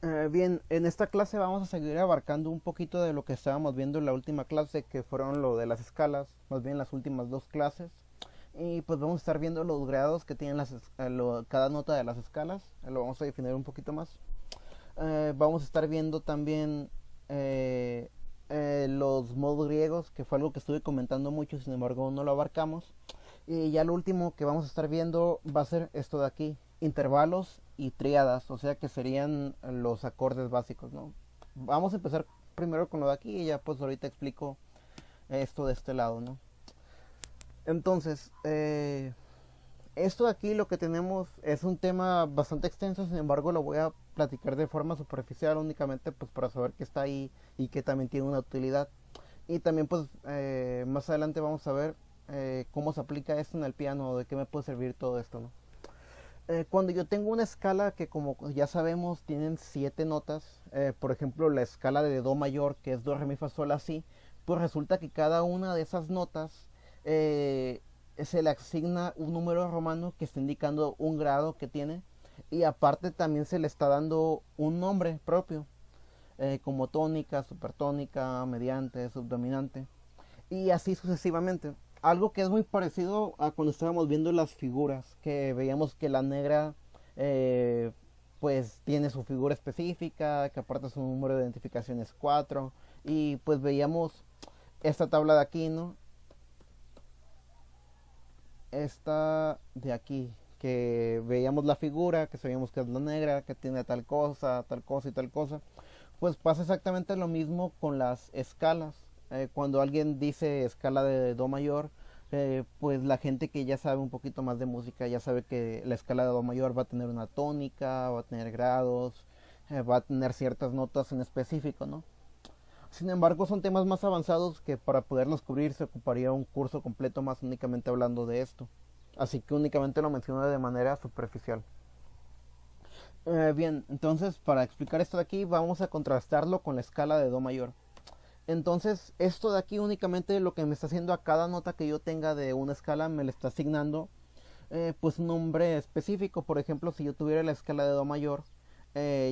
Bien, en esta clase vamos a seguir abarcando un poquito de lo que estábamos viendo en la última clase, que fueron lo de las escalas, más bien las últimas dos clases. Y pues vamos a estar viendo los grados que tienen cada nota de las escalas, lo vamos a definir un poquito más. Vamos a estar viendo también eh, los modos griegos, que fue algo que estuve comentando mucho, sin embargo no lo abarcamos. Y ya lo último que vamos a estar viendo va a ser esto de aquí, intervalos y tríadas, o sea que serían los acordes básicos, ¿no? Vamos a empezar primero con lo de aquí y ya pues ahorita explico esto de este lado, ¿no? Entonces, esto de aquí lo que tenemos es un tema bastante extenso, sin embargo lo voy a platicar de forma superficial únicamente pues para saber que está ahí y que también tiene una utilidad. Y también pues más adelante vamos a ver cómo se aplica esto en el piano, de qué me puede servir todo esto, ¿no? Cuando yo tengo una escala que como ya sabemos tienen siete notas, por ejemplo la escala de do mayor que es do re mi fa sol la si, pues resulta que cada una de esas notas eh, se le asigna un número romano que está indicando un grado que tiene, y aparte también se le está dando un nombre propio, como tónica, supertónica, mediante, subdominante y así sucesivamente. Algo que es muy parecido a cuando estábamos viendo las figuras, que veíamos que la negra eh, pues tiene su figura específica, que aparte su número de identificación es 4, y pues veíamos esta tabla de aquí, ¿no? Esta de aquí, que veíamos la figura, que sabíamos que es la negra, que tiene tal cosa y tal cosa. Pues pasa exactamente lo mismo con las escalas. Cuando alguien dice escala de do mayor, pues la gente que ya sabe un poquito más de música ya sabe que la escala de do mayor va a tener una tónica, va a tener grados, va a tener ciertas notas en específico, ¿no? Sin embargo, son temas más avanzados que para poderlos cubrir se ocuparía un curso completo más únicamente hablando de esto. Así que únicamente lo menciono de manera superficial. Bien, entonces para explicar esto de aquí vamos a contrastarlo con la escala de do mayor. Entonces esto de aquí únicamente lo que me está haciendo a cada nota que yo tenga de una escala me le está asignando pues un nombre específico. Por ejemplo, si yo tuviera la escala de do mayor,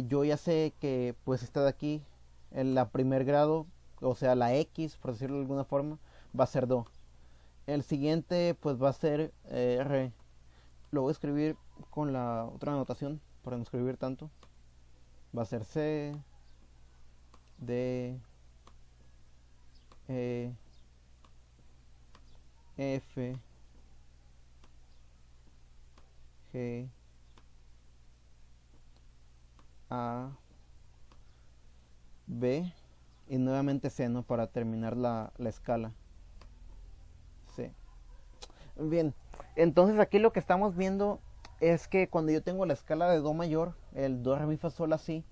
yo ya sé que pues esta de aquí, en la primer grado, o sea la X por decirlo de alguna forma, va a ser do. El siguiente pues va a ser re. Lo voy a escribir con la otra anotación para no escribir tanto. Va a ser C, D, E, F, G, A, B y nuevamente C, ¿no? Para terminar la escala. C. Bien, entonces aquí lo que estamos viendo es que cuando yo tengo la escala de do mayor, el do re mi fa sol la si,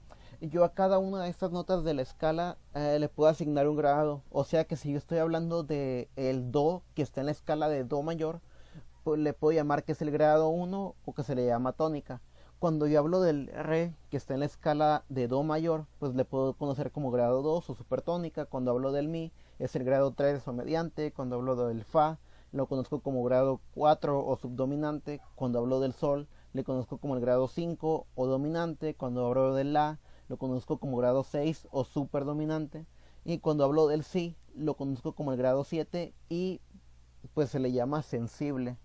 yo a cada una de estas notas de la escala le puedo asignar un grado. O sea que si yo estoy hablando de el do que está en la escala de do mayor, pues le puedo llamar que es el grado uno o que se le llama tónica. Cuando yo hablo del re que está en la escala de do mayor, pues le puedo conocer como grado 2 o supertónica. Cuando hablo del mi es el grado 3 o mediante. Cuando hablo del fa lo conozco como grado 4 o subdominante. Cuando hablo del sol le conozco como el grado 5 o dominante. Cuando hablo del la lo conozco como grado 6 o superdominante. Y cuando hablo del si lo conozco como el grado 7 y pues se le llama sensible.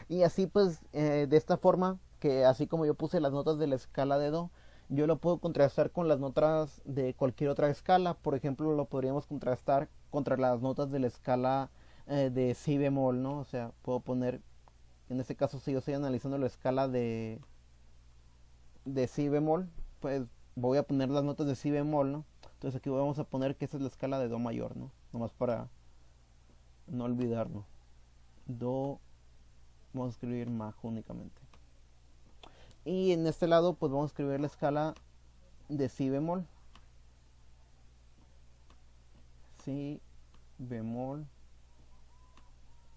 Y así pues de esta forma, que así como yo puse las notas de la escala de do, yo lo puedo contrastar con las notas de cualquier otra escala. Por ejemplo, lo podríamos contrastar contra las notas de la escala de si bemol, ¿no? O sea, puedo poner, en este caso si yo estoy analizando la escala de si bemol, pues voy a poner las notas de si bemol, ¿no? Entonces aquí vamos a poner que esa es la escala de do mayor, ¿no? Nomás para no olvidarlo. Do, vamos a escribir maj únicamente. Y en este lado pues vamos a escribir la escala de si bemol. Si bemol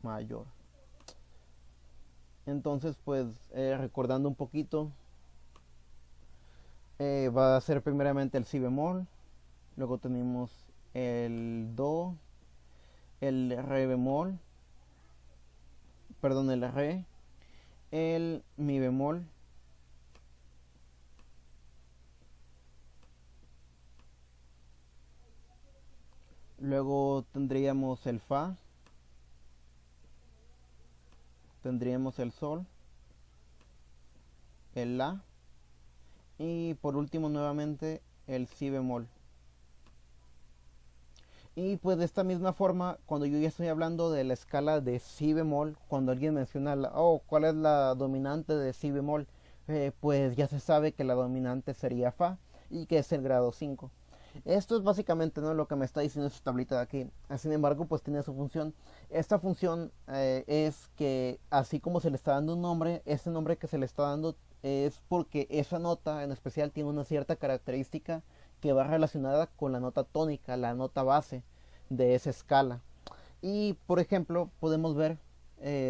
mayor. Entonces pues recordando un poquito, va a ser primeramente el si bemol. Luego tenemos el do, el re bemol, perdón, el re, el mi bemol, Luego tendríamos el fa, tendríamos el sol, el la y por último nuevamente el si bemol. Y pues de esta misma forma, cuando yo ya estoy hablando de la escala de si bemol, cuando alguien menciona cuál es la dominante de si bemol, pues ya se sabe que la dominante sería fa y que es el grado 5. Esto es básicamente, ¿no?, lo que me está diciendo esta tablita de aquí. Sin embargo, pues tiene su función. Esta función es que así como se le está dando un nombre, ese nombre que se le está dando es porque esa nota en especial tiene una cierta característica que va relacionada con la nota tónica, la nota base de esa escala. Y por ejemplo, podemos ver,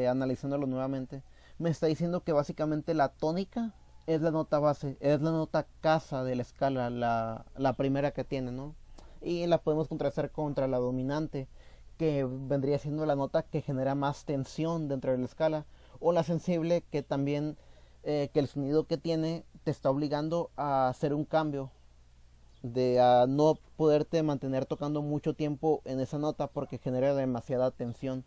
analizándolo nuevamente, me está diciendo que básicamente la tónica es la nota base, es la nota casa de la escala, la primera que tiene, ¿no? Y la podemos contrastar contra la dominante, que vendría siendo la nota que genera más tensión dentro de la escala, o la sensible, que también, que el sonido que tiene te está obligando a hacer un cambio, de a no poderte mantener tocando mucho tiempo en esa nota porque genera demasiada tensión.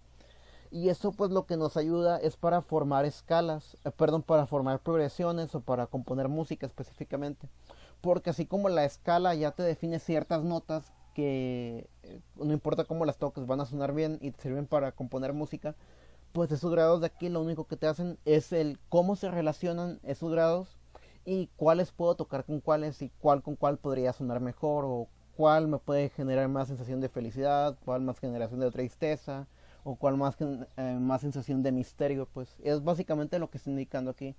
Y eso pues lo que nos ayuda es para formar escalas, para formar progresiones o para componer música específicamente. Porque así como la escala ya te define ciertas notas que no importa cómo las toques van a sonar bien y te sirven para componer música, pues esos grados de aquí lo único que te hacen es el cómo se relacionan esos grados y cuáles puedo tocar con cuáles y cuál con cuál podría sonar mejor, o cuál me puede generar más sensación de felicidad, cuál más generación de tristeza, o cuál más sensación de misterio. Pues es básicamente lo que está indicando aquí.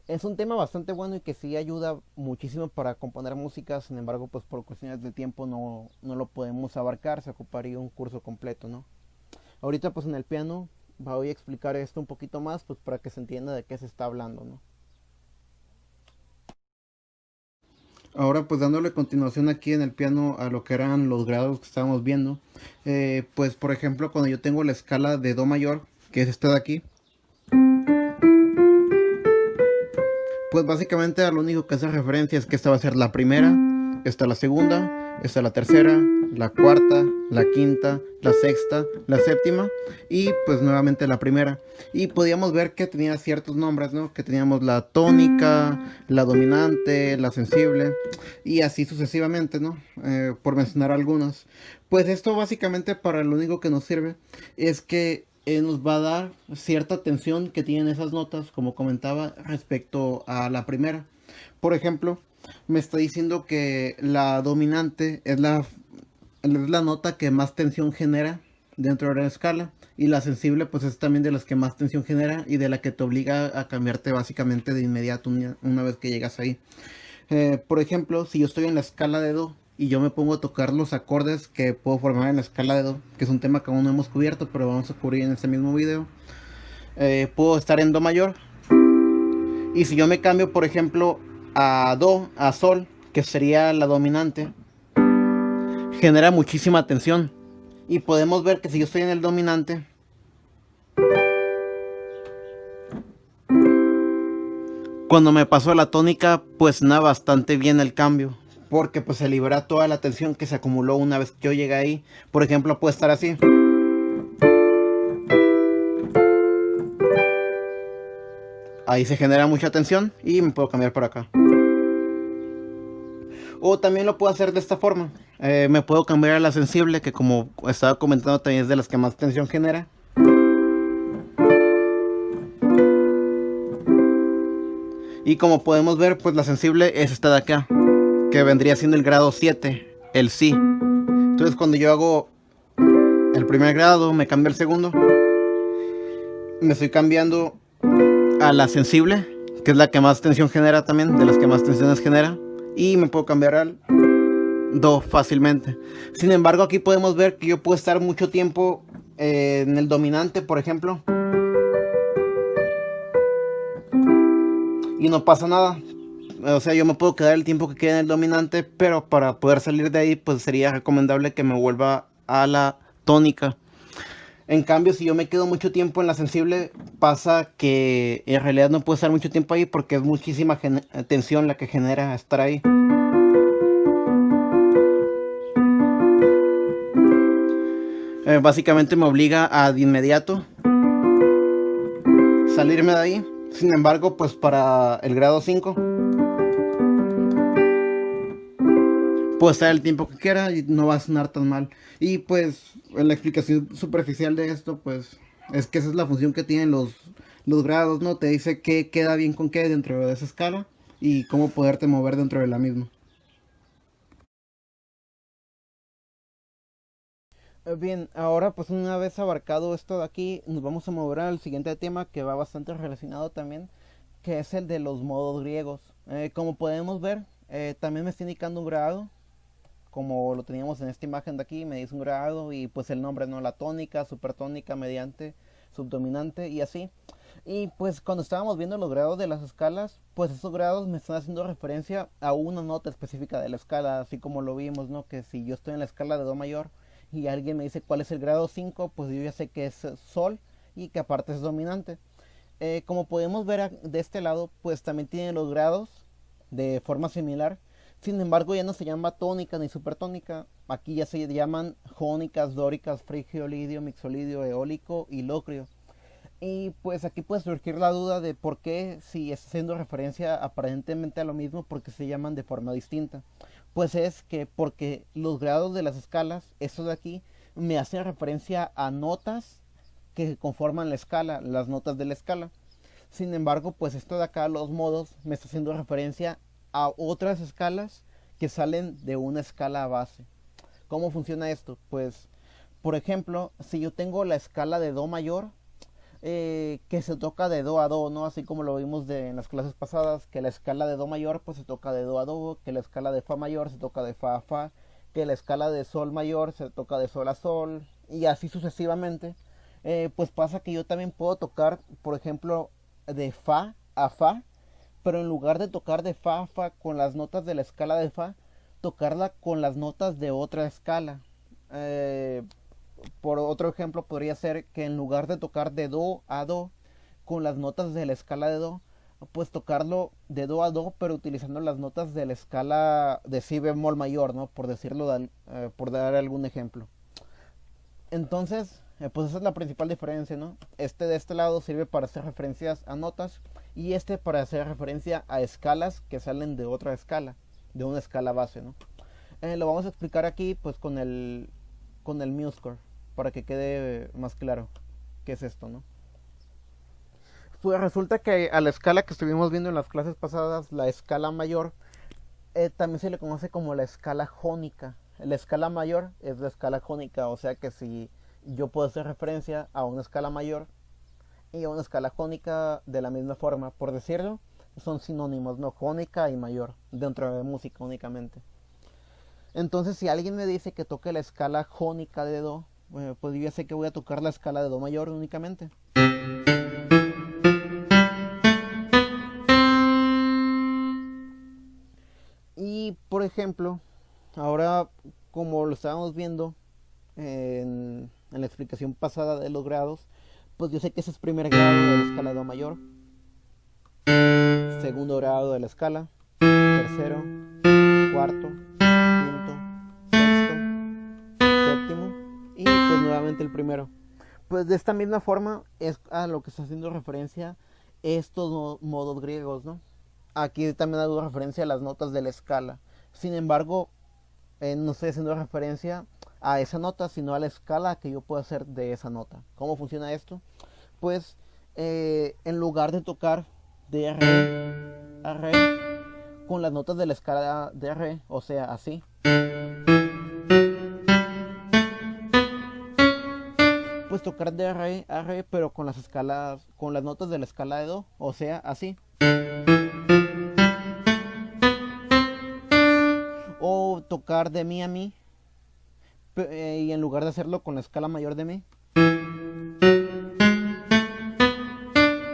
Es un tema bastante bueno y que sí ayuda muchísimo para componer música. Sin embargo, pues por cuestiones de tiempo no lo podemos abarcar, se ocuparía un curso completo, ¿no? Ahorita pues en el piano voy a explicar esto un poquito más, pues para que se entienda de qué se está hablando, ¿no? Ahora pues dándole continuación aquí en el piano a lo que eran los grados que estábamos viendo, pues por ejemplo cuando yo tengo la escala de do mayor, que es esta de aquí, pues básicamente a lo único que hace referencia es que esta va a ser la primera, esta la segunda, esta la tercera, la cuarta, la quinta, la sexta, la séptima y pues nuevamente la primera. Y podíamos ver que tenía ciertos nombres, ¿no? Que teníamos la tónica, la dominante, la sensible y así sucesivamente, ¿no? Por mencionar algunos. Pues esto básicamente para lo único que nos sirve es que nos va a dar cierta tensión que tienen esas notas, como comentaba, respecto a la primera. Por ejemplo, me está diciendo que la dominante es la nota que más tensión genera dentro de la escala, y la sensible pues es también de las que más tensión genera y de la que te obliga a cambiarte básicamente de inmediato una vez que llegas ahí. Por ejemplo, si yo estoy en la escala de do y yo me pongo a tocar los acordes que puedo formar en la escala de do, que es un tema que aún no hemos cubierto pero vamos a cubrir en este mismo video, puedo estar en do mayor, y si yo me cambio por ejemplo a do, a sol, que sería la dominante, genera muchísima tensión. Y podemos ver que si yo estoy en el dominante, cuando me paso a la tónica, pues nada, bastante bien el cambio, porque pues se libera toda la tensión que se acumuló una vez que yo llegué ahí. Por ejemplo, puede estar así. Ahí se genera mucha tensión y me puedo cambiar para acá. O también lo puedo hacer de esta forma. Me puedo cambiar a la sensible, que como estaba comentando también es de las que más tensión genera. Y como podemos ver, pues la sensible es esta de acá, que vendría siendo el grado 7, el si. Entonces cuando yo hago el primer grado, me cambio el segundo, me estoy cambiando a la sensible, que es la que más tensión genera también, de las que más tensiones genera. Y me puedo cambiar al do fácilmente. Sin embargo, aquí podemos ver que yo puedo estar mucho tiempo en el dominante, por ejemplo, y no pasa nada. O sea, yo me puedo quedar el tiempo que quede en el dominante, pero para poder salir de ahí, pues sería recomendable que me vuelva a la tónica. En cambio, si yo me quedo mucho tiempo en la sensible, pasa que en realidad no puedo estar mucho tiempo ahí porque es muchísima tensión la que genera estar ahí. básicamente me obliga a de inmediato salirme de ahí. Sin embargo, pues para el grado 5 puedo estar el tiempo que quiera y no va a sonar tan mal. Y pues la explicación superficial de esto, pues es que esa es la función que tienen los grados, ¿no? Te dice qué queda bien con qué dentro de esa escala y cómo poderte mover dentro de la misma. Bien, ahora pues una vez abarcado esto de aquí, nos vamos a mover al siguiente tema que va bastante relacionado también, que es el de los modos griegos. Como podemos ver, también me está indicando un grado, como lo teníamos en esta imagen de aquí, me dice un grado y pues el nombre, ¿no? La tónica, supertónica, mediante, subdominante y así. Y pues cuando estábamos viendo los grados de las escalas, pues esos grados me están haciendo referencia a una nota específica de la escala, así como lo vimos, ¿no? Que si yo estoy en la escala de do mayor y alguien me dice cuál es el grado 5, pues yo ya sé que es sol y que aparte es dominante. Como podemos ver de este lado, pues también tiene los grados de forma similar. Sin embargo, ya no se llama tónica ni supertónica. Aquí ya se llaman jónicas, dóricas, frigio, lidio, mixolidio, eólico y locrio. Y pues aquí puede surgir la duda de por qué, si está haciendo referencia aparentemente a lo mismo, porque se llaman de forma distinta. Pues es que porque los grados de las escalas, estos de aquí, me hacen referencia a notas que conforman la escala, las notas de la escala. Sin embargo, pues esto de acá, los modos, me está haciendo referencia a otras escalas que salen de una escala base. ¿Cómo funciona esto? Pues, por ejemplo, si yo tengo la escala de do mayor, que se toca de do a do, ¿no? Así como lo vimos en las clases pasadas, que la escala de do mayor pues se toca de do a do, que la escala de fa mayor se toca de fa a fa, que la escala de sol mayor se toca de sol a sol, y así sucesivamente. Pues pasa que yo también puedo tocar, por ejemplo, de fa a fa, pero en lugar de tocar de fa a fa con las notas de la escala de fa, tocarla con las notas de otra escala. Por otro ejemplo, podría ser que en lugar de tocar de do a do con las notas de la escala de do, pues tocarlo de do a do, pero utilizando las notas de la escala de si bemol mayor, ¿no? Por decirlo, por dar algún ejemplo. Entonces, pues esa es la principal diferencia, ¿no? Este de este lado sirve para hacer referencias a notas y este para hacer referencia a escalas que salen de otra escala, de una escala base, ¿no? Lo vamos a explicar aquí pues con el MuseScore para que quede más claro qué es esto, ¿no? Pues resulta que a la escala que estuvimos viendo en las clases pasadas, la escala mayor, también se le conoce como la escala jónica. La escala mayor es la escala jónica, o sea que si yo puedo hacer referencia a una escala mayor y a una escala jónica de la misma forma, por decirlo, son sinónimos, ¿no? Jónica y mayor, dentro de música únicamente. Entonces, si alguien me dice que toque la escala jónica de do, pues yo ya sé que voy a tocar la escala de do mayor únicamente. Y, por ejemplo, ahora, como lo estábamos viendo en la explicación pasada de los grados, pues yo sé que ese es primer grado de la escala de do mayor, segundo grado de la escala, tercero, cuarto, y pues nuevamente el primero. Pues de esta misma forma es a lo que está haciendo referencia estos modos griegos, ¿no? Aquí también hago referencia a las notas de la escala. Sin embargo, no estoy haciendo referencia a esa nota, sino a la escala que yo puedo hacer de esa nota. ¿Cómo funciona esto? Pues en lugar de tocar de re a re con las notas de la escala de re, o sea, así, pues tocar de re a re, pero con las escalas, con las notas de la escala de do, o sea, así. O tocar de mi a mi, y en lugar de hacerlo con la escala mayor de mi,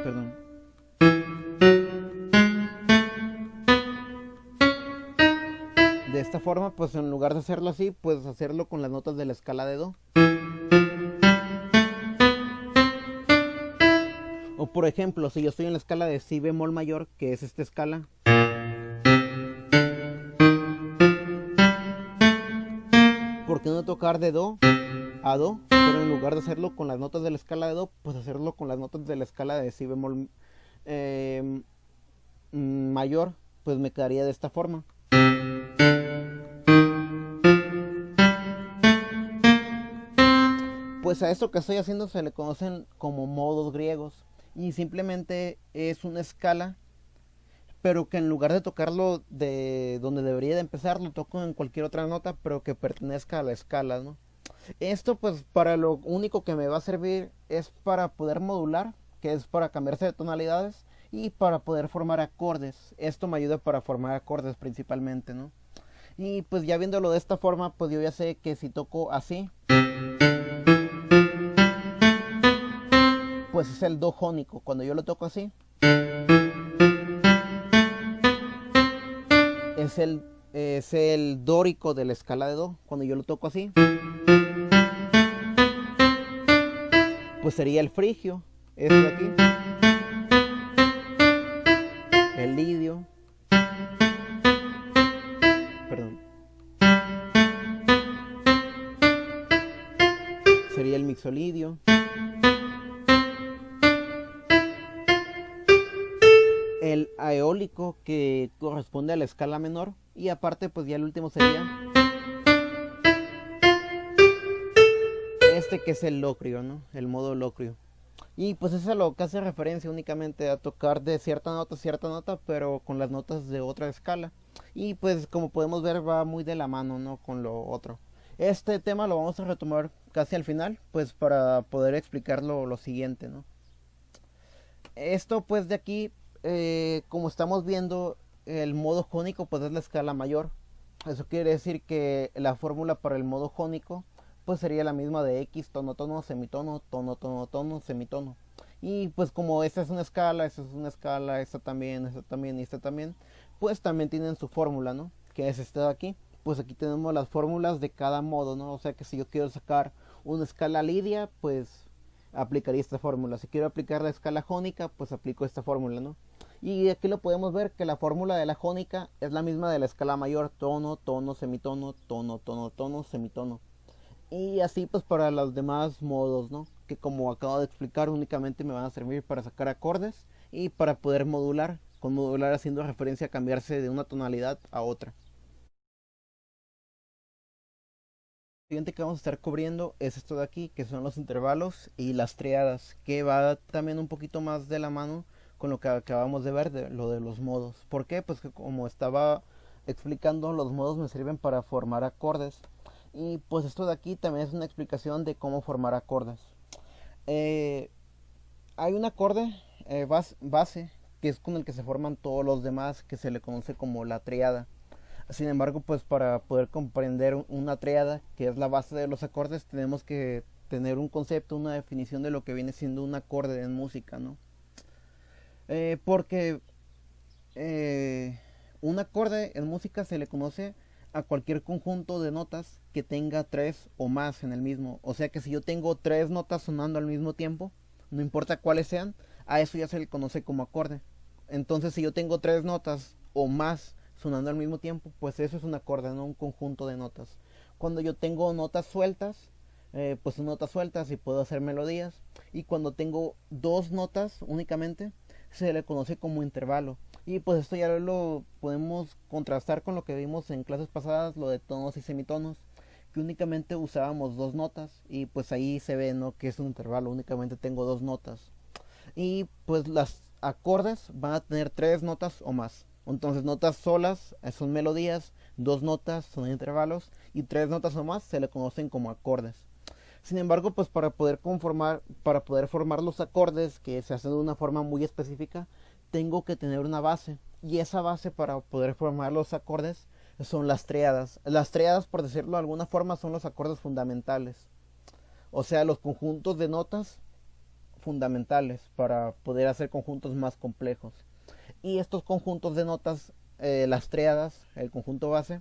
perdón, de esta forma, pues en lugar de hacerlo así, puedes hacerlo con las notas de la escala de do. O por ejemplo, si yo estoy en la escala de si bemol mayor, que es esta escala, ¿por qué no tocar de do a do, pero en lugar de hacerlo con las notas de la escala de do, pues hacerlo con las notas de la escala de si bemol mayor, pues me quedaría de esta forma. Pues a esto que estoy haciendo se le conocen como modos griegos y simplemente es una escala, pero que en lugar de tocarlo de donde debería de empezar, lo toco en cualquier otra nota, pero que pertenezca a la escala, ¿no? Esto pues para lo único que me va a servir es para poder modular, que es para cambiarse de tonalidades y para poder formar acordes. Esto me ayuda para formar acordes principalmente, ¿no? Y pues ya viéndolo de esta forma, pues yo ya sé que si toco así, pues es el do jónico. Cuando yo lo toco así, es el dórico de la escala de do. Cuando yo lo toco así, pues sería el frigio. Este de aquí, el lidio, perdón, sería el mixolidio, el aeólico, que corresponde a la escala menor, y aparte pues ya el último sería este, que es el locrio, ¿no? El modo locrio. Y pues eso es lo que hace referencia únicamente a tocar de cierta nota, pero con las notas de otra escala. Y pues como podemos ver va muy de la mano, ¿no? Con lo otro. Este tema lo vamos a retomar casi al final, pues para poder explicar lo siguiente, ¿no? Esto pues de aquí, como estamos viendo, el modo jónico pues es la escala mayor. Eso quiere decir que la fórmula para el modo jónico pues sería la misma de X, tono, tono, semitono, tono, tono, tono, semitono. Y pues como esta es una escala, esta es una escala, esta también y esta también, pues también tienen su fórmula, ¿no? Que es esta de aquí. Pues aquí tenemos las fórmulas de cada modo, ¿no? O sea que si yo quiero sacar una escala lidia, pues aplicaría esta fórmula. Si quiero aplicar la escala jónica, pues aplico esta fórmula, ¿no? Y aquí lo podemos ver que la fórmula de la jónica es la misma de la escala mayor: tono, tono, semitono, tono, tono, tono, semitono. Y así pues para los demás modos, ¿no? Que como acabo de explicar únicamente me van a servir para sacar acordes y para poder modular, con modular haciendo referencia a cambiarse de una tonalidad a otra. Lo siguiente que vamos a estar cubriendo es esto de aquí, que son los intervalos y las triadas, que va también un poquito más de la mano con lo que acabamos de ver, de lo de los modos. ¿Por qué? Pues que como estaba explicando, los modos me sirven para formar acordes. Y pues esto de aquí también es una explicación de cómo formar acordes. Eh, Hay un acorde base, que es con el que se forman todos los demás, que se le conoce como la triada. Sin embargo, pues para poder comprender una triada, que es la base de los acordes, tenemos que tener un concepto, una definición de lo que viene siendo un acorde en música, ¿no? Porque un acorde en música se le conoce a cualquier conjunto de notas que tenga tres o más en el mismo. O sea que si yo tengo tres notas sonando al mismo tiempo, no importa cuáles sean, a eso ya se le conoce como acorde. Entonces si yo tengo tres notas o más sonando al mismo tiempo, pues eso es un acorde, no un conjunto de notas. Cuando yo tengo notas sueltas, pues son notas sueltas y puedo hacer melodías. Y cuando tengo dos notas únicamente, se le conoce como intervalo. Y pues esto ya lo podemos contrastar con lo que vimos en clases pasadas, lo de tonos y semitonos, que únicamente usábamos dos notas y pues ahí se ve, ¿no?, que es un intervalo, únicamente tengo dos notas. Y pues las acordes van a tener tres notas o más. Entonces notas solas son melodías, dos notas son intervalos y tres notas o más se le conocen como acordes. Sin embargo, pues para poder formar los acordes, que se hacen de una forma muy específica, tengo que tener una base. Y esa base para poder formar los acordes son las triadas. Las triadas, por decirlo de alguna forma, son los acordes fundamentales. O sea, los conjuntos de notas fundamentales para poder hacer conjuntos más complejos. Y estos conjuntos de notas, las triadas, el conjunto base,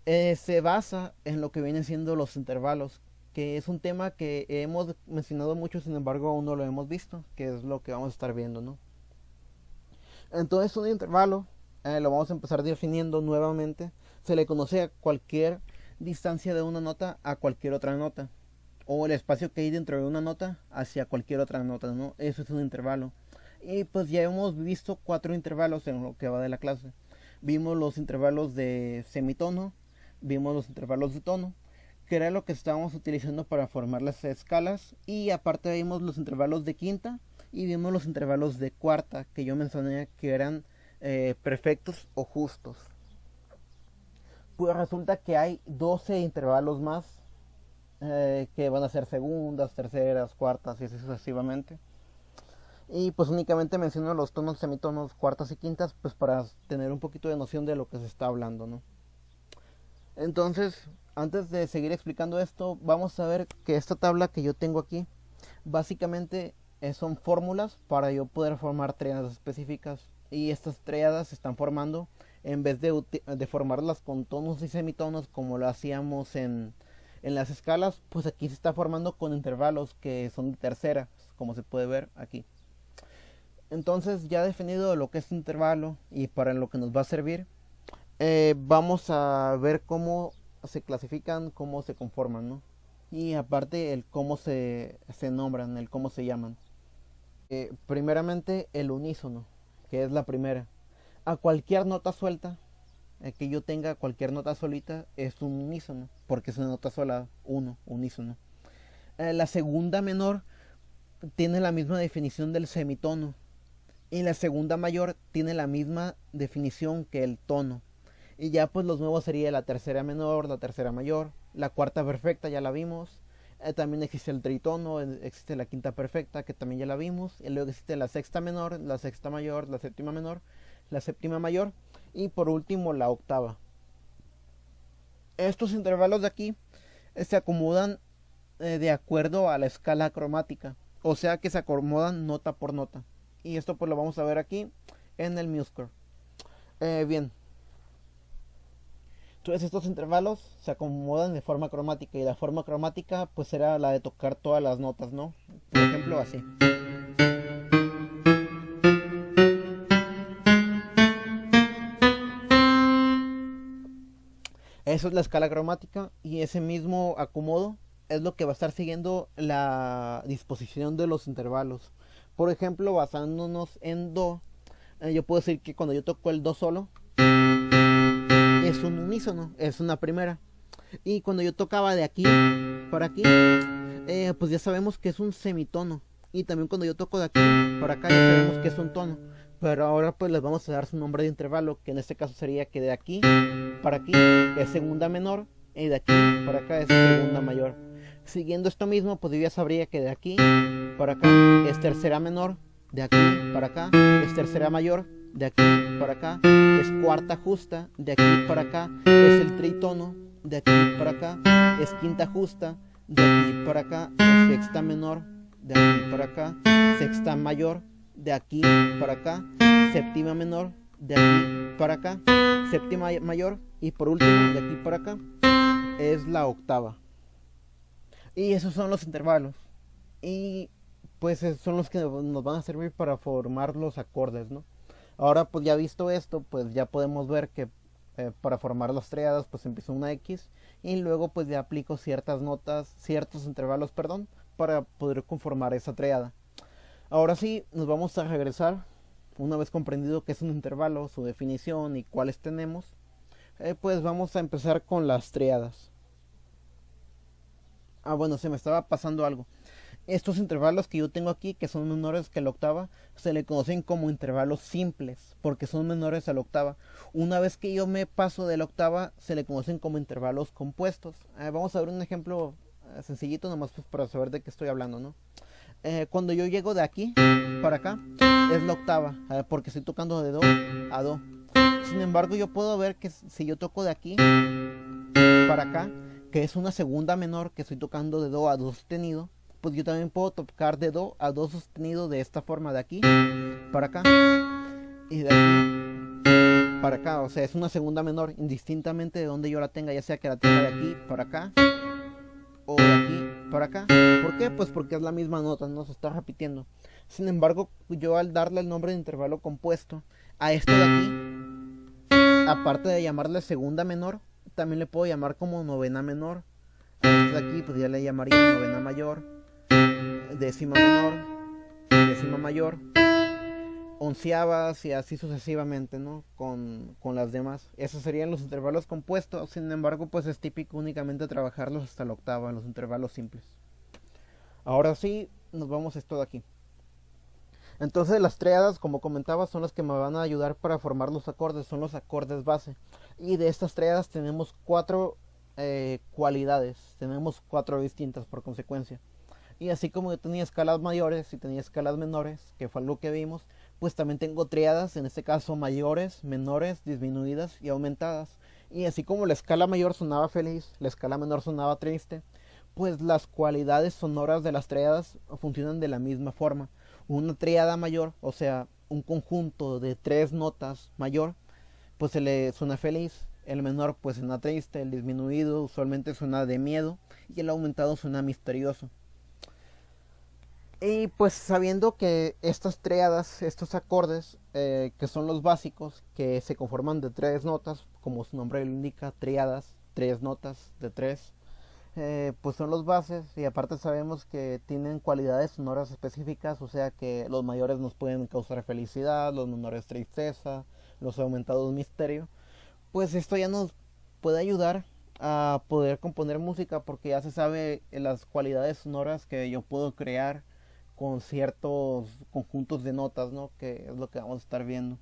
se basa en lo que vienen siendo los intervalos, que es un tema que hemos mencionado mucho, sin embargo aún no lo hemos visto, que es lo que vamos a estar viendo, ¿no? Entonces un intervalo, lo vamos a empezar definiendo nuevamente, se le conoce a cualquier distancia de una nota a cualquier otra nota. o el espacio que hay dentro de una nota hacia cualquier otra nota, ¿no? Eso es un intervalo. Y pues ya hemos visto 4 intervalos en lo que va de la clase. Vimos los intervalos de semitono, vimos los intervalos de tono, que era lo que estábamos utilizando para formar las escalas, y aparte vimos los intervalos de quinta y vimos los intervalos de cuarta, que yo mencioné que eran perfectos o justos. Pues resulta que hay 12 intervalos más, que van a ser segundas, terceras, cuartas y así sucesivamente. Y pues únicamente menciono los tonos, semitonos, cuartas y quintas, pues para tener un poquito de noción de lo que se está hablando, ¿no? Entonces, antes de seguir explicando esto, vamos a ver que esta tabla que yo tengo aquí, básicamente son fórmulas para yo poder formar tríadas específicas. Y estas tríadas se están formando, en vez de formarlas con tonos y semitonos como lo hacíamos en las escalas, pues aquí se está formando con intervalos que son de tercera, como se puede ver aquí. Entonces, ya definido lo que es intervalo y para lo que nos va a servir, vamos a ver cómo se clasifican, cómo se conforman, ¿no? Y aparte el cómo se nombran, el cómo se llaman. Primeramente el unísono, que es la primera. A cualquier nota suelta, que yo tenga cualquier nota solita, es un unísono, porque es una nota sola, unísono. La segunda menor tiene la misma definición del semitono. Y la segunda mayor tiene la misma definición que el tono. Y ya pues los nuevos sería la tercera menor, la tercera mayor, la cuarta perfecta, ya la vimos. También existe el tritono, existe la quinta perfecta, que también ya la vimos. Y luego existe la sexta menor, la sexta mayor, la séptima menor, la séptima mayor. Y por último la octava. Estos intervalos de aquí se acomodan de acuerdo a la escala cromática. O sea que se acomodan nota por nota. Y esto pues lo vamos a ver aquí en el MuseScore. Bien. Entonces estos intervalos se acomodan de forma cromática. Y la forma cromática pues era la de tocar todas las notas, ¿no? Por ejemplo así. Eso es la escala cromática. Y ese mismo acomodo es lo que va a estar siguiendo la disposición de los intervalos. Por ejemplo, basándonos en do, yo puedo decir que cuando yo toco el do solo, es un unísono, es una primera. Y cuando yo tocaba de aquí para aquí, pues ya sabemos que es un semitono. Y también cuando yo toco de aquí para acá, ya sabemos que es un tono. Pero ahora pues les vamos a dar su nombre de intervalo, que en este caso sería que de aquí para aquí es segunda menor, y de aquí para acá es segunda mayor. Siguiendo esto mismo, pues yo ya sabría que de aquí para acá es tercera menor, de aquí para acá es tercera mayor, de aquí para acá es cuarta justa, de aquí para acá es el tritono, de aquí para acá es quinta justa, de aquí para acá es sexta menor, de aquí para acá sexta mayor, de aquí para acá séptima menor, de aquí para acá séptima mayor, y por último de aquí para acá es la octava. Y esos son los intervalos. Y pues son los que nos van a servir para formar los acordes, ¿no? Ahora pues ya visto esto, pues ya podemos ver que para formar las tríadas pues empiezo una X y luego pues ya aplico ciertas notas, ciertos intervalos, perdón, para poder conformar esa tríada. Ahora sí, nos vamos a regresar, una vez comprendido qué es un intervalo, su definición y cuáles tenemos, pues vamos a empezar con las tríadas. Bueno, se me estaba pasando algo. Estos intervalos que yo tengo aquí, que son menores que la octava, se le conocen como intervalos simples, porque son menores a la octava. Una vez que yo me paso de la octava, se le conocen como intervalos compuestos. Vamos a ver un ejemplo sencillito, nomás pues para saber de qué estoy hablando, ¿no? Cuando yo llego de aquí para acá, es la octava, porque estoy tocando de do a do. Sin embargo, yo puedo ver que si yo toco de aquí para acá, que es una segunda menor, que estoy tocando de do a do sostenido, pues yo también puedo tocar de do a do sostenido de esta forma, de aquí para acá y de aquí para acá. O sea, es una segunda menor indistintamente de donde yo la tenga, ya sea que la tenga de aquí para acá o de aquí para acá. ¿Por qué? Pues porque es la misma nota, no se está repitiendo. Sin embargo, yo al darle el nombre de intervalo compuesto a esto de aquí, aparte de llamarle segunda menor, también le puedo llamar como novena menor, A esta de aquí pues ya le llamaría novena mayor, décima menor, décima mayor, onceavas y así sucesivamente, ¿no? Con las demás. Esos serían los intervalos compuestos, sin embargo, pues es típico únicamente trabajarlos hasta la octava, los intervalos simples. Ahora sí, nos vamos a esto de aquí. Entonces las tríadas, como comentaba, son las que me van a ayudar para formar los acordes, son los acordes base. Y de estas tríadas tenemos cuatro cualidades, tenemos cuatro distintas por consecuencia. Y así como yo tenía escalas mayores y tenía escalas menores, que fue lo que vimos, pues también tengo tríadas, en este caso mayores, menores, disminuidas y aumentadas. Y así como la escala mayor sonaba feliz, la escala menor sonaba triste, pues las cualidades sonoras de las tríadas funcionan de la misma forma. Una tríada mayor, o sea, un conjunto de tres notas mayor, pues se le suena feliz, el menor pues suena triste, el disminuido usualmente suena de miedo y el aumentado suena misterioso. Y pues sabiendo que estas tríadas, estos acordes, que son los básicos, que se conforman de tres notas, como su nombre lo indica, tríadas, tres notas de tres, pues son los bases y aparte sabemos que tienen cualidades sonoras específicas, o sea que los mayores nos pueden causar felicidad, los menores tristeza, los aumentados misterio. Pues esto ya nos puede ayudar a poder componer música porque ya se sabe las cualidades sonoras que yo puedo crear con ciertos conjuntos de notas, ¿no? Que es lo que vamos a estar viendo.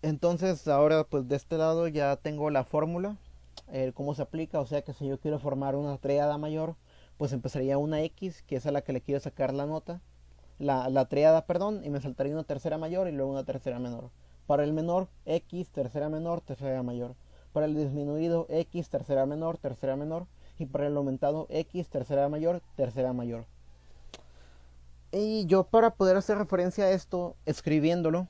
Entonces ahora pues de este lado ya tengo la fórmula, cómo se aplica, o sea que si yo quiero formar una tríada mayor, pues empezaría una X, que es a la que le quiero sacar la nota, la tríada, perdón, y me saltaría una tercera mayor y luego una tercera menor. Para el menor, X, tercera menor, tercera mayor. Para el disminuido, X, tercera menor, tercera menor. Y para el aumentado, X, tercera mayor, tercera mayor. Y yo para poder hacer referencia a esto, escribiéndolo,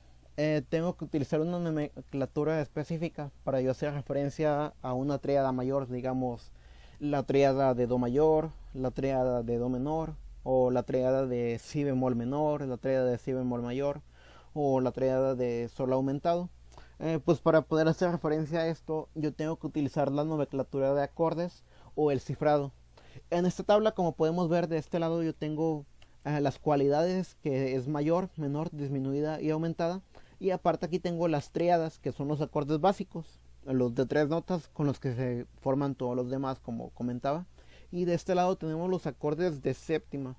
tengo que utilizar una nomenclatura específica para yo hacer referencia a una tríada mayor, digamos la tríada de do mayor, la tríada de do menor, o la tríada de si bemol menor, la tríada de si bemol mayor, o la tríada de sol aumentado. Pues para poder hacer referencia a esto, yo tengo que utilizar la nomenclatura de acordes o el cifrado. En esta tabla, como podemos ver de este lado, yo tengo las cualidades, que es mayor, menor, disminuida y aumentada. Y aparte aquí tengo las tríadas, que son los acordes básicos, los de tres notas con los que se forman todos los demás, como comentaba. Y de este lado tenemos los acordes de séptima,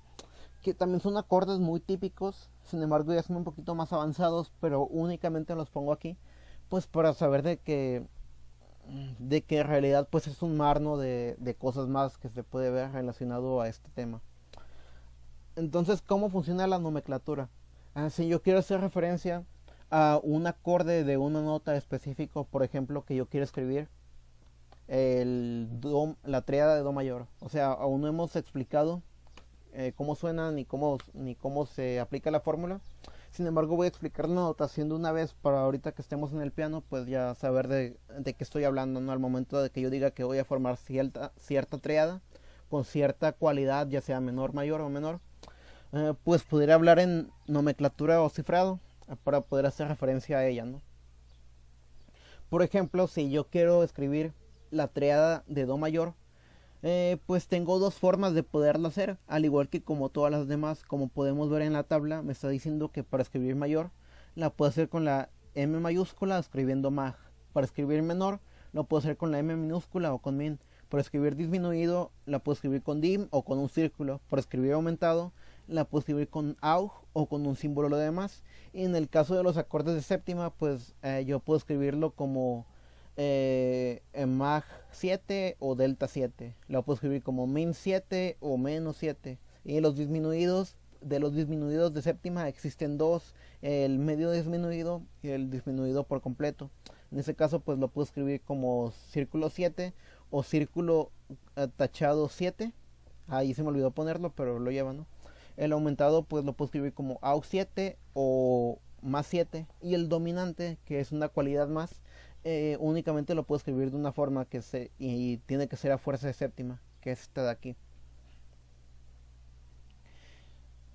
que también son acordes muy típicos, sin embargo ya son un poquito más avanzados, pero únicamente los pongo aquí, pues para saber de que en realidad pues es un mar, ¿no? de cosas más que se puede ver relacionado a este tema. Entonces, ¿cómo funciona la nomenclatura? Si yo quiero hacer referencia a un acorde de una nota específico, por ejemplo, que yo quiero escribir la tríada de do mayor, o sea, aún no hemos explicado cómo suena ni cómo se aplica la fórmula. Sin embargo, voy a explicar la notación de una vez para ahorita que estemos en el piano, pues ya saber de qué estoy hablando, ¿no? Al momento de que yo diga que voy a formar cierta tríada con cierta cualidad, ya sea menor, mayor o menor, pues podría hablar en nomenclatura o cifrado para poder hacer referencia a ella, ¿no? Por ejemplo, si yo quiero escribir la tríada de do mayor, pues tengo dos formas de poderlo hacer, al igual que como todas las demás. Como podemos ver en la tabla, me está diciendo que para escribir mayor la puedo hacer con la M mayúscula escribiendo mag. Para escribir menor lo puedo hacer con la M minúscula o con min. Para escribir disminuido la puedo escribir con dim o con un círculo. Para escribir aumentado la puedo escribir con aug o con un símbolo lo demás. Y en el caso de los acordes de séptima, pues yo puedo escribirlo como en mag 7 o delta 7. La puedo escribir como min 7 o menos 7. Y los disminuidos, de los disminuidos de séptima existen dos, el medio disminuido y el disminuido por completo. En ese caso pues lo puedo escribir como círculo 7 o círculo tachado 7. Ahí se me olvidó ponerlo, pero lo lleva, ¿no? El aumentado pues lo puedo escribir como aux 7 o más 7. Y el dominante, que es una cualidad más, únicamente lo puedo escribir de una forma y tiene que ser a fuerza de séptima, que es esta de aquí.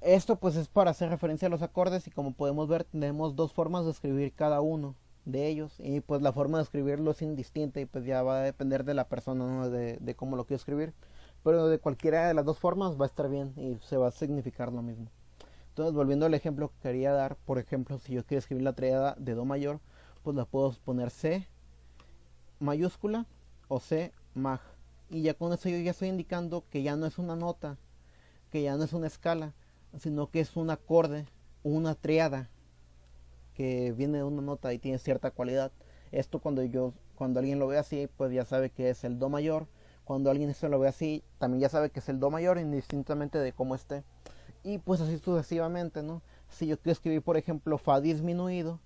Esto pues es para hacer referencia a los acordes y como podemos ver tenemos dos formas de escribir cada uno. de ellos, y pues la forma de escribirlo es indistinta y pues ya va a depender de la persona, ¿no? de cómo lo quiero escribir, pero de cualquiera de las dos formas va a estar bien y se va a significar lo mismo. Entonces, volviendo al ejemplo que quería dar, por ejemplo, si yo quiero escribir la tríada de do mayor, pues la puedo poner C mayúscula o C mag, y ya con eso yo ya estoy indicando que ya no es una nota, que ya no es una escala, sino que es un acorde, una tríada que viene de una nota y tiene cierta cualidad. Esto cuando alguien lo ve así, pues ya sabe que es el do mayor. Cuando alguien eso lo ve así, también ya sabe que es el do mayor, indistintamente de cómo esté. Y pues así sucesivamente, ¿no? Si yo quiero escribir, por ejemplo, fa disminuido,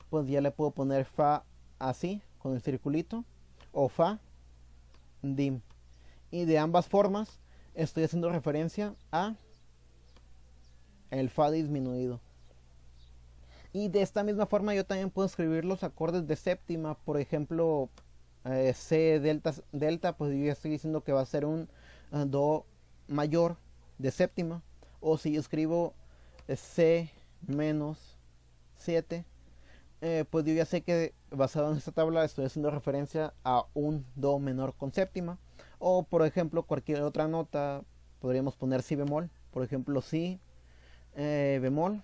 pues ya le puedo poner fa así, con el circulito, o fa dim. Y de ambas formas estoy haciendo referencia a el fa disminuido. Y de esta misma forma yo también puedo escribir los acordes de séptima, por ejemplo, C delta, delta, pues yo ya estoy diciendo que va a ser un do mayor de séptima. O si yo escribo C menos 7, pues yo ya sé que basado en esta tabla estoy haciendo referencia a un do menor con séptima. O por ejemplo cualquier otra nota, podríamos poner si bemol, por ejemplo si bemol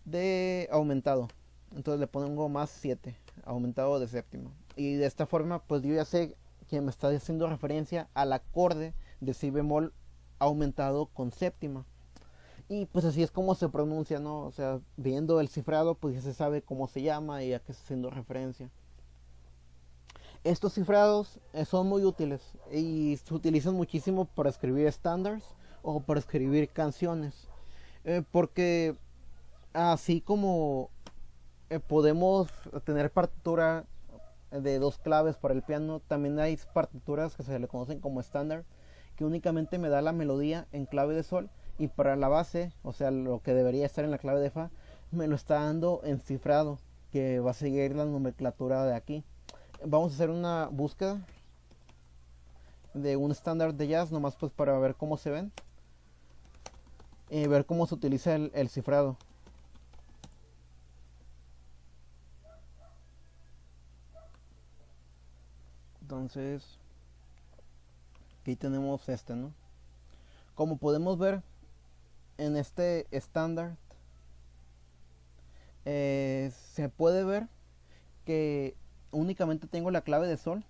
de aumentado, entonces le pongo más 7, aumentado de séptima, y de esta forma pues yo ya sé que me está haciendo referencia al acorde de si bemol aumentado con séptima. Y pues así es como se pronuncia, ¿no? O sea, viendo el cifrado pues ya se sabe cómo se llama y a qué está haciendo referencia. Estos cifrados son muy útiles y se utilizan muchísimo para escribir estándares o para escribir canciones, porque así como podemos tener partitura de dos claves para el piano, también hay partituras que se le conocen como estándar, que únicamente me da la melodía en clave de sol, y para la base, o sea, lo que debería estar en la clave de fa, me lo está dando en cifrado, que va a seguir la nomenclatura de aquí. Vamos a hacer una búsqueda de un estándar de jazz, nomás pues para ver cómo se ven, y ver cómo se utiliza el cifrado. Entonces, aquí tenemos este, ¿no? Como podemos ver en este estándar, se puede ver que únicamente tengo la clave de sol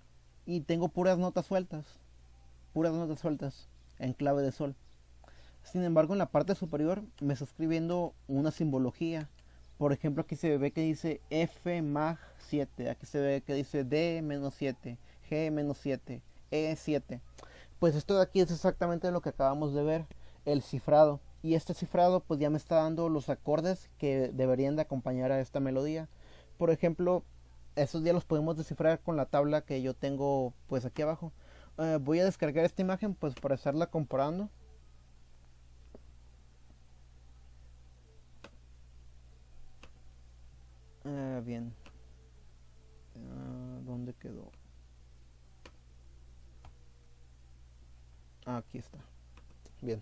y tengo puras notas sueltas en clave de sol. Sin embargo, en la parte superior me está escribiendo una simbología. Por ejemplo, aquí se ve que dice F mag 7, aquí se ve que dice D menos 7, G menos 7, E 7. Pues esto de aquí es exactamente lo que acabamos de ver, el cifrado. Y este cifrado pues ya me está dando los acordes que deberían de acompañar a esta melodía. Por ejemplo, esos ya los podemos descifrar con la tabla que yo tengo pues aquí abajo. Voy a descargar esta imagen pues para estarla comparando. Bien. ¿Dónde quedó? Aquí está. Bien.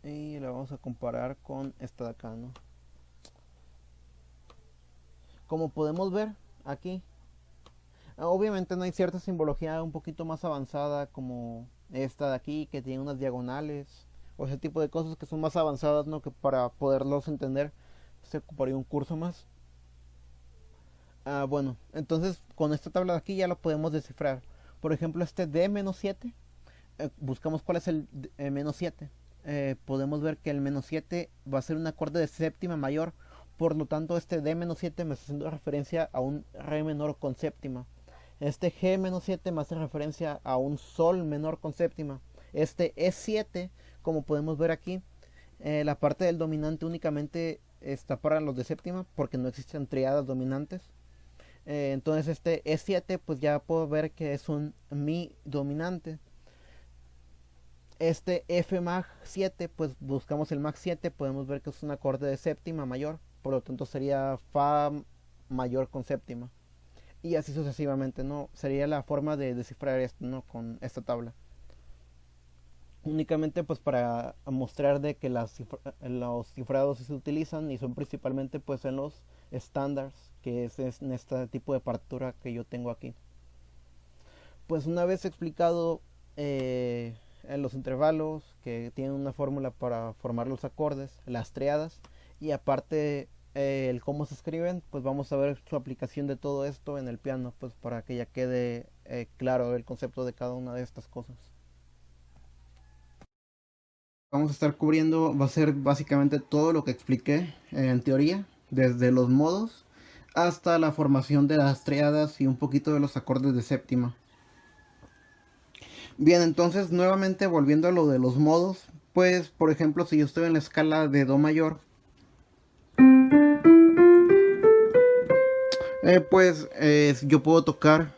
Y la vamos a comparar con esta de acá, ¿no? Como podemos ver aquí, obviamente no hay cierta simbología un poquito más avanzada como esta de aquí, que tiene unas diagonales o ese tipo de cosas que son más avanzadas, ¿no? Que para poderlos entender se ocuparía un curso más. Bueno, entonces con esta tabla de aquí ya lo podemos descifrar. Por ejemplo, este D-7, buscamos cuál es el menos 7. Podemos ver que el menos 7 va a ser un acorde de séptima mayor. Por lo tanto, este D-7 me está haciendo referencia a un Re menor con séptima. Este G-7 me hace referencia a un Sol menor con séptima. Este E7, como podemos ver aquí, la parte del dominante únicamente está para los de séptima porque no existen triadas dominantes. Entonces este E7 pues ya puedo ver que es un Mi dominante. Este F mag 7 pues buscamos el mag 7, podemos ver que es un acorde de séptima mayor, por lo tanto sería Fa mayor con séptima. y así sucesivamente, ¿no? Sería la forma de descifrar esto, ¿no? Con esta tabla. Únicamente pues para mostrar de que los cifrados se utilizan y son principalmente pues en los estándares, que es en este tipo de partitura que yo tengo aquí. Pues una vez explicado en los intervalos, que tienen una fórmula para formar los acordes, las triadas, y aparte el cómo se escriben, pues vamos a ver su aplicación de todo esto en el piano, pues para que ya quede claro el concepto de cada una de estas cosas. Vamos a estar cubriendo, va a ser básicamente todo lo que expliqué en teoría, desde los modos hasta la formación de las triadas y un poquito de los acordes de séptima. Bien, entonces nuevamente volviendo a lo de los modos, pues por ejemplo si yo estoy en la escala de do mayor, yo puedo tocar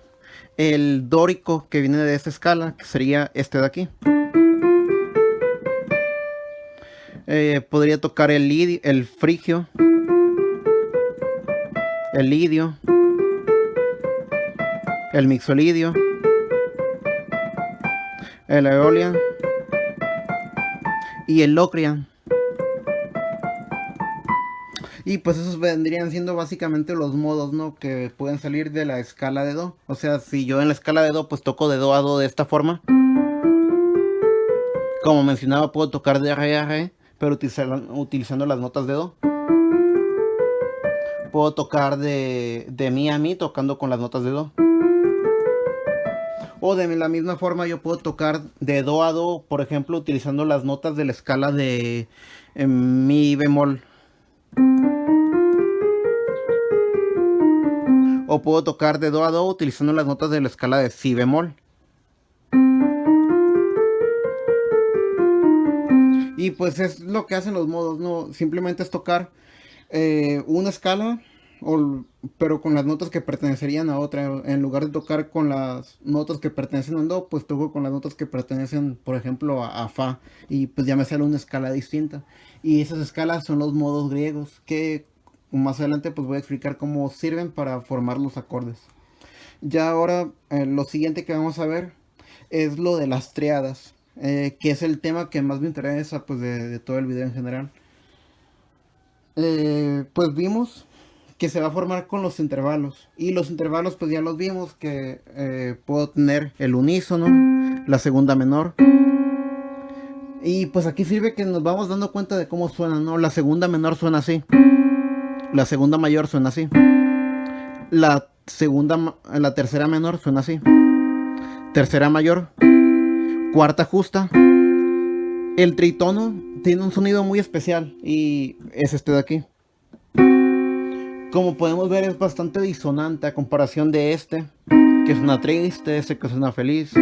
el dórico que viene de esta escala, que sería este de aquí. Podría tocar el frigio, el lidio, el mixolidio, el aeolian y el locrian. Y pues esos vendrían siendo básicamente los modos, ¿no? Que pueden salir de la escala de do. O sea, si yo en la escala de do pues toco de do a do de esta forma, como mencionaba, puedo tocar de re a re, pero utilizando las notas de do. Puedo tocar de mi a mi tocando con las notas de do. O de la misma forma yo puedo tocar de do a do, por ejemplo, utilizando las notas de la escala de mi bemol. O puedo tocar de do a do utilizando las notas de la escala de si bemol. Y pues es lo que hacen los modos, ¿no? Simplemente es tocar una escala, pero con las notas que pertenecerían a otra. En lugar de tocar con las notas que pertenecen a do, pues toco con las notas que pertenecen, por ejemplo, a fa. Y pues ya me sale una escala distinta. Y esas escalas son los modos griegos, que más adelante pues voy a explicar cómo sirven para formar los acordes. Ya ahora lo siguiente que vamos a ver es lo de las triadas, que es el tema que más me interesa pues de todo el video en general. Pues vimos que se va a formar con los intervalos, y los intervalos pues ya los vimos que puedo tener el unísono, la segunda menor, y pues aquí sirve que nos vamos dando cuenta de cómo suena, ¿no? La segunda menor suena así, la segunda mayor suena así, la tercera menor suena así, tercera mayor, cuarta justa. El tritono tiene un sonido muy especial y es este de aquí. Como podemos ver es bastante disonante a comparación de este, que suena triste, este que suena feliz,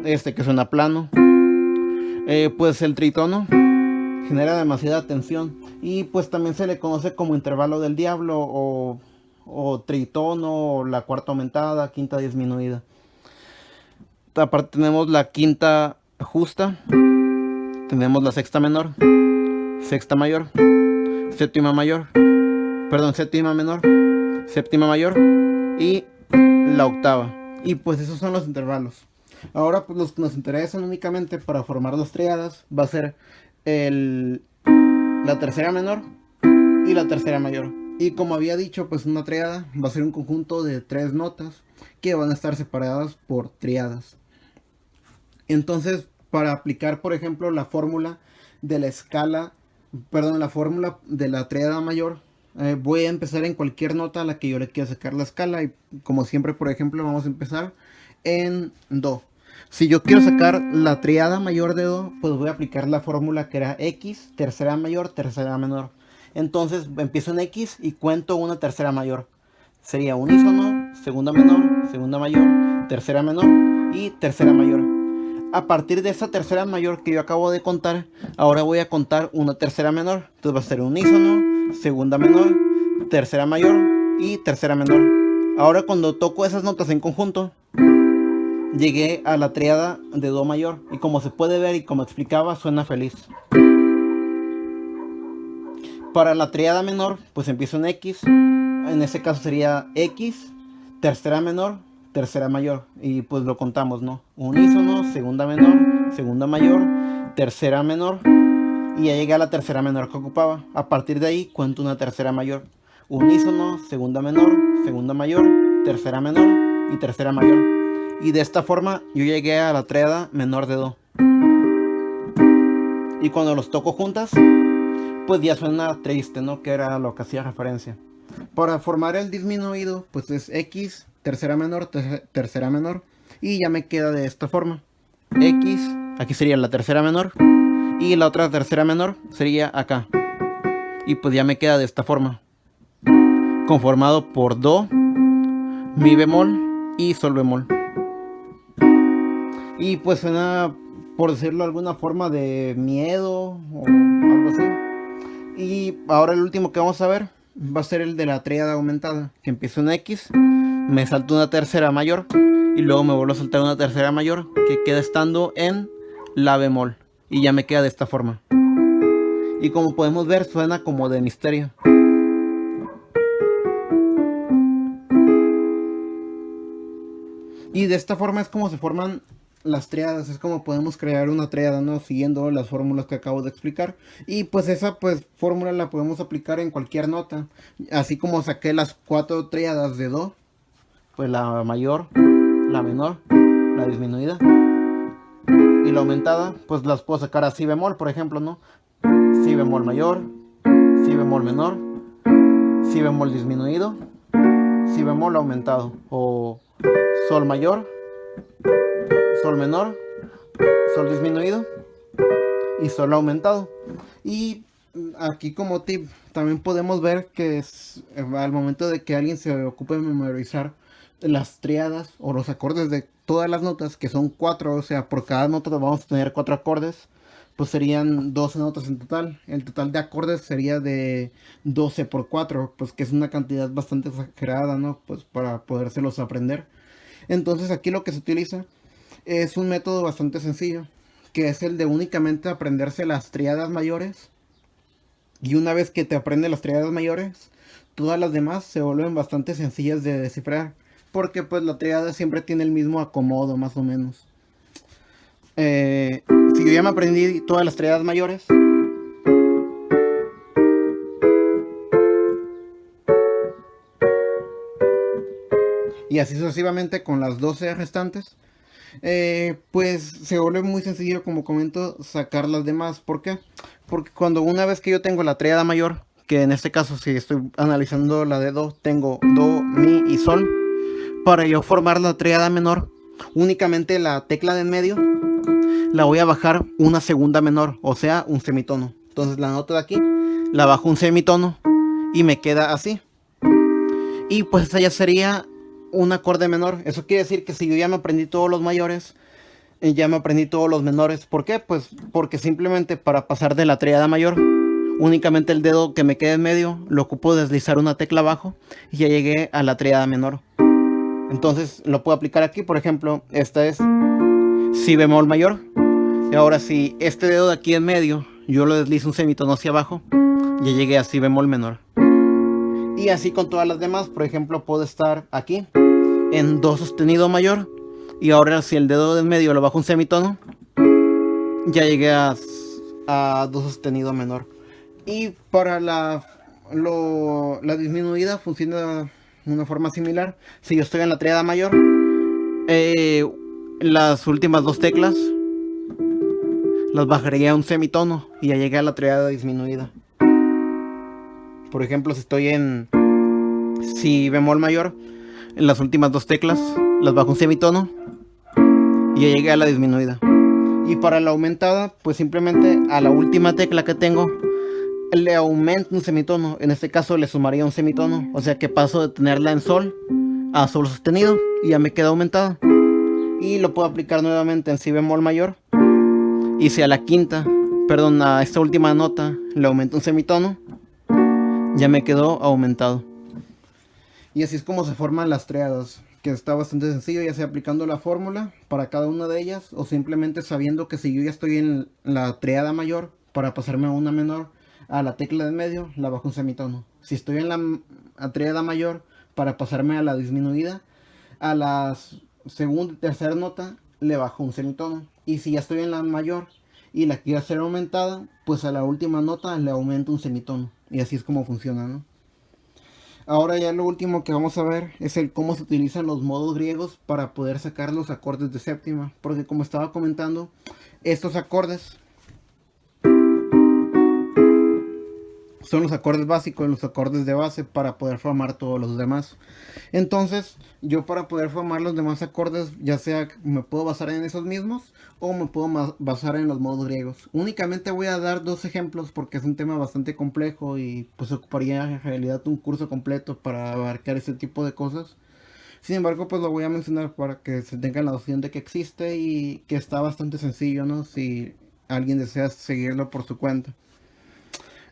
este que suena plano. Pues el tritono genera demasiada tensión y pues también se le conoce como intervalo del diablo o tritono, o la cuarta aumentada, quinta disminuida. Aparte tenemos la quinta justa, tenemos la sexta menor, sexta mayor, séptima mayor, perdón, séptima menor, séptima mayor y la octava. Y pues esos son los intervalos. Ahora pues los que nos interesan únicamente para formar las triadas va a ser la tercera menor y la tercera mayor. Y como había dicho, pues una triada va a ser un conjunto de 3 notas que van a estar separadas por triadas. Entonces, para aplicar, por ejemplo, la fórmula de la escala, perdón, la fórmula de la triada mayor, voy a empezar en cualquier nota a la que yo le quiera sacar la escala. Y como siempre, por ejemplo, vamos a empezar en do. Si yo quiero sacar la triada mayor de do, pues voy a aplicar la fórmula que era X, tercera mayor, tercera menor. Entonces empiezo en X y cuento una tercera mayor. Sería unísono, segunda menor, segunda mayor, tercera menor y tercera mayor. A partir de esa tercera mayor que yo acabo de contar, ahora voy a contar una tercera menor. Entonces va a ser unísono, segunda menor, tercera mayor y tercera menor. Ahora cuando toco esas notas en conjunto, llegué a la triada de do mayor. Y como se puede ver y como explicaba, suena feliz. Para la triada menor, pues empiezo en X. En ese caso sería X, tercera menor, tercera mayor. Y pues lo contamos, ¿no? Unísono, segunda menor, segunda mayor, tercera menor. Y ya llegué a la tercera menor que ocupaba. A partir de ahí cuento una tercera mayor. Unísono, segunda mayor, tercera menor y tercera mayor. Y de esta forma yo llegué a la tríada menor de Do. Y cuando los toco juntas, pues ya suena triste, ¿no? Que era lo que hacía referencia. Para formar el disminuido, pues es X, tercera menor, tercera menor. Y ya me queda de esta forma. X, aquí sería la tercera menor. Y la otra tercera menor sería acá. Y pues ya me queda de esta forma. Conformado por Do, Mi bemol y Sol bemol. Y pues suena, por decirlo de alguna forma, de miedo o algo así. Y ahora el último que vamos a ver va a ser el de la tríada aumentada, que empieza en X, me salto una tercera mayor y luego me vuelvo a saltar una tercera mayor que queda estando en La bemol y ya me queda de esta forma. Y como podemos ver suena como de misterio. Y de esta forma es como se forman las tríadas, es como podemos crear una tríada, ¿no? Siguiendo las fórmulas que acabo de explicar. Y pues esa pues fórmula la podemos aplicar en cualquier nota. Así como saqué las 4 tríadas de Do, pues la mayor, la menor, la disminuida y la aumentada, pues las puedo sacar a Si bemol, por ejemplo, ¿no? Si bemol mayor, Si bemol menor, Si bemol disminuido, Si bemol aumentado, o Sol mayor, Sol menor, Sol disminuido y Sol aumentado. Y aquí como tip también podemos ver que al momento de que alguien se ocupe de memorizar las tríadas o los acordes de todas las notas, que son 4, o sea, por cada nota vamos a tener 4 acordes, pues serían 12 notas en total. El total de acordes sería de 12 por 4, pues que es una cantidad bastante exagerada, ¿no? Pues para podérselos aprender. Entonces aquí lo que se utiliza es un método bastante sencillo, que es el de únicamente aprenderse las tríadas mayores. Y una vez que te aprendes las tríadas mayores, todas las demás se vuelven bastante sencillas de descifrar, porque pues la tríada siempre tiene el mismo acomodo más o menos. Si yo ya me aprendí todas las tríadas mayores, y así sucesivamente con las 12 restantes, pues se vuelve muy sencillo, como comento, sacar las demás. ¿Por qué? Porque cuando una vez que yo tengo la tríada mayor, que en este caso si estoy analizando la de Do, tengo Do, Mi y Sol. Para yo formar la tríada menor, únicamente la tecla de en medio la voy a bajar una segunda menor, o sea, un semitono. Entonces la nota de aquí la bajo un semitono y me queda así. Y pues esa ya sería un acorde menor. Eso quiere decir que si yo ya me aprendí todos los mayores, ya me aprendí todos los menores. ¿Por qué? Pues porque simplemente para pasar de la tríada mayor, únicamente el dedo que me queda en medio lo ocupo deslizar una tecla abajo y ya llegué a la tríada menor. Entonces lo puedo aplicar aquí. Por ejemplo, esta es Si bemol mayor. Y ahora si este dedo de aquí en medio yo lo deslizo un semitono hacia abajo, ya llegué a Si bemol menor. Y así con todas las demás. Por ejemplo, puedo estar aquí en Do sostenido mayor, y ahora si el dedo de en medio lo bajo un semitono, ya llegué a Do sostenido menor. Y para la disminuida funciona de una forma similar. Si yo estoy en la tríada mayor, las últimas dos teclas las bajaría a un semitono y ya llegué a la tríada disminuida. Por ejemplo, si estoy en Si bemol mayor, en las últimas dos teclas las bajo un semitono y ya llegué a la disminuida. Y para la aumentada, pues simplemente a la última tecla que tengo le aumento un semitono. En este caso le sumaría un semitono, o sea que paso de tenerla en Sol a Sol sostenido y ya me queda aumentada. Y lo puedo aplicar nuevamente en Si bemol mayor. Y si a la quinta, perdón, a esta última nota le aumento un semitono, ya me quedó aumentado. Y así es como se forman las tríadas, que está bastante sencillo, ya sea aplicando la fórmula para cada una de ellas, o simplemente sabiendo que si yo ya estoy en la tríada mayor, para pasarme a una menor, a la tecla de medio la bajo un semitono. Si estoy en la tríada mayor, para pasarme a la disminuida, a la segunda y tercera nota le bajo un semitono. Y si ya estoy en la mayor y la quiero hacer aumentada, pues a la última nota le aumento un semitono. Y así es como funciona, ¿no? Ahora ya lo último que vamos a ver es el cómo se utilizan los modos griegos para poder sacar los acordes de séptima. Porque como estaba comentando, estos acordes son los acordes básicos, los acordes de base para poder formar todos los demás. Entonces, yo para poder formar los demás acordes, ya sea me puedo basar en esos mismos o me puedo basar en los modos griegos. Únicamente voy a dar dos ejemplos porque es un tema bastante complejo y pues ocuparía en realidad un curso completo para abarcar ese tipo de cosas. Sin embargo, pues lo voy a mencionar para que se tengan la noción de que existe y que está bastante sencillo, ¿no? Si alguien desea seguirlo por su cuenta.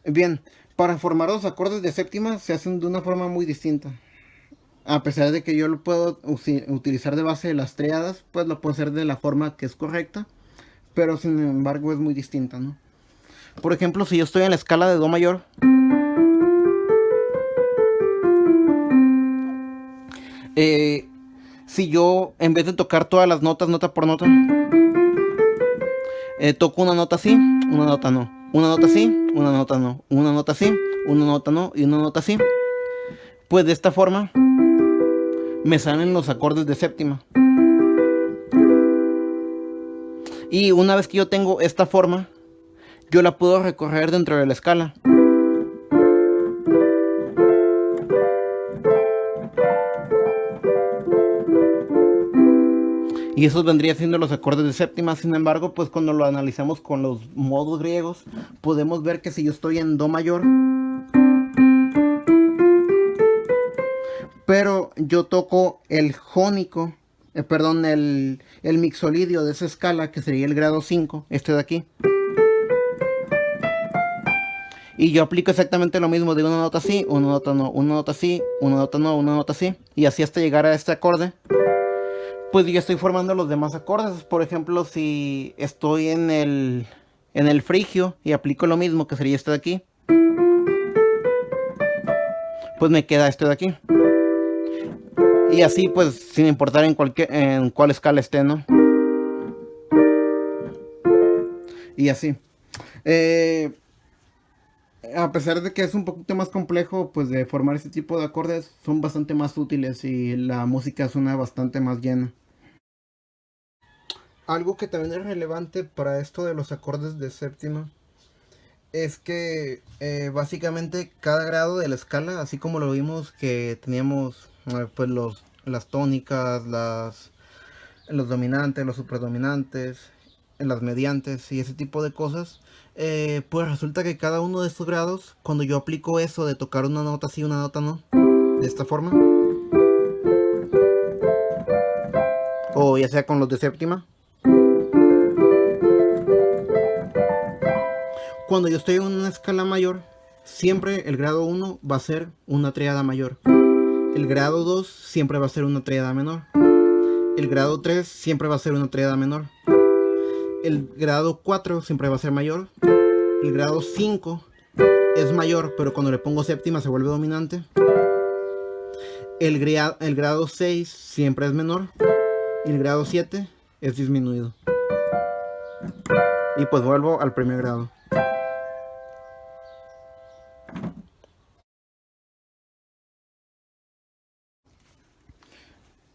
Bien, para formar los acordes de séptima se hacen de una forma muy distinta. A pesar de que yo lo puedo utilizar de base de las triadas, pues lo puedo hacer de la forma que es correcta, pero sin embargo es muy distinta, ¿no? Por ejemplo, si yo estoy en la escala de do mayor, si yo en vez de tocar todas las notas nota por nota, toco una nota sí, una nota no, una nota sí, una nota no, una nota sí, una nota no y una nota sí, pues de esta forma me salen los acordes de séptima. Y una vez que yo tengo esta forma, yo la puedo recorrer dentro de la escala. Y esos vendrían siendo los acordes de séptima. Sin embargo, pues cuando lo analizamos con los modos griegos, podemos ver que si yo estoy en do mayor, pero yo toco el jónico, perdón, el mixolidio de esa escala, que sería el grado 5, este de aquí. Y yo aplico exactamente lo mismo de una nota así, una nota no, una nota así, una nota no, una nota así. Y así hasta llegar a este acorde. Pues yo estoy formando los demás acordes. Por ejemplo, si estoy en el frigio y aplico lo mismo, que sería este de aquí, pues me queda este de aquí. Y así pues sin importar en cuál escala esté, ¿no? Y así. A pesar de que es un poquito más complejo, pues de formar este tipo de acordes, son bastante más útiles y la música suena bastante más llena. Algo que también es relevante para esto de los acordes de séptima es que básicamente cada grado de la escala, así como lo vimos que teníamos pues las tónicas, los dominantes, los superdominantes, las mediantes y ese tipo de cosas, pues resulta que cada uno de estos grados, cuando yo aplico eso de tocar una nota sí, una nota no, de esta forma, o ya sea con los de séptima, cuando yo estoy en una escala mayor, siempre el grado 1 va a ser una tríada mayor. El grado 2 siempre va a ser una tríada menor. El grado 3 siempre va a ser una tríada menor. El grado 4 siempre va a ser mayor. El grado 5 es mayor, pero cuando le pongo séptima se vuelve dominante. El grado 6 siempre es menor. Y el grado 7 es disminuido. Y pues vuelvo al primer grado.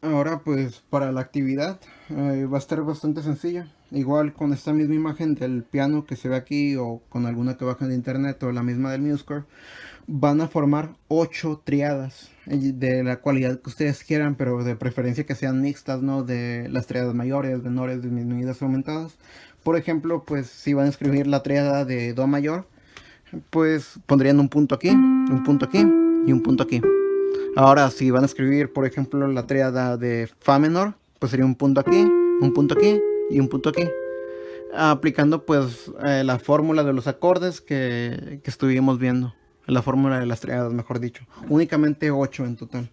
Ahora pues para la actividad va a estar bastante sencilla. Igual con esta misma imagen del piano que se ve aquí o con alguna que bajan de internet o la misma del MuseScore, van a formar 8 triadas de la cualidad que ustedes quieran, pero de preferencia que sean mixtas, ¿no? De las triadas mayores, menores, disminuidas o aumentadas. Por ejemplo, pues si van a escribir la triada de do mayor, pues pondrían un punto aquí y un punto aquí. Ahora, si van a escribir, por ejemplo, la tríada de fa menor, pues sería un punto aquí y un punto aquí. Aplicando pues la fórmula de los acordes que estuvimos viendo. La fórmula de las tríadas, mejor dicho. Únicamente 8 en total.